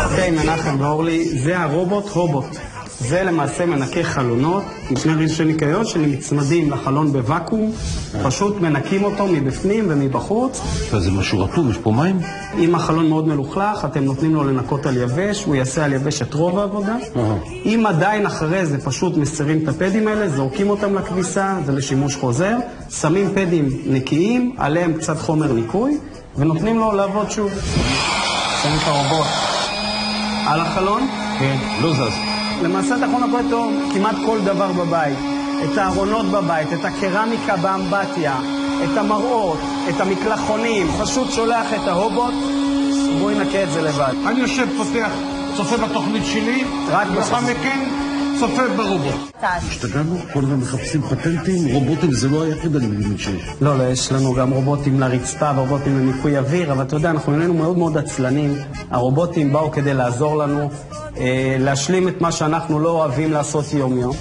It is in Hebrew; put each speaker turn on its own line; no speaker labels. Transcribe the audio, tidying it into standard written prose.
אוקיי, מנחם ואורלי, זה הרובוט, זה למעשה מנקה חלונות עם שני רישי ניקיון שנצמדים לחלון בוואקום, פשוט מנקים אותו מבפנים ומבחוץ.
זה משהו רטוב, יש פה מים?
אם החלון מאוד מלוכלך, אתם נותנים לו לנקות על יבש, הוא יעשה על יבש את רוב העבודה. אם עדיין אחרי זה פשוט מסירים את הפדים האלה, זורקים אותם לכביסה, זה לשימוש חוזר, שמים פדים נקיים, עליהם קצת חומר ניקוי, ונותנים לו לעבוד שוב. שמים את הרובוט על החלון.
כן, לא זז.
למעשה אתה יכול לנקות אותו כמעט כל דבר בבית. את הארונות בבית, את הקרמיקה באמבטיה, את המראות, את המקלחונים. פשוט שולח את הרובוט, בואו ינקה את זה לבד.
אני יושב, פותח, צופה בתוכנית שלי, רק לאחר מכן צופה ברובוט. השתגענו, כל הזמן מחפשים פטנטים, רובוטים זה לא היחיד, אני מבין שיש.
לא, יש לנו גם רובוטים לרצפה ורובוטים לניקוי אוויר, אבל אתה יודע, אנחנו איננו מאוד מאוד עצלנים. הרובוטים באו כדי לעזור לנו, להשלים את מה שאנחנו לא אוהבים לעשות יום יום.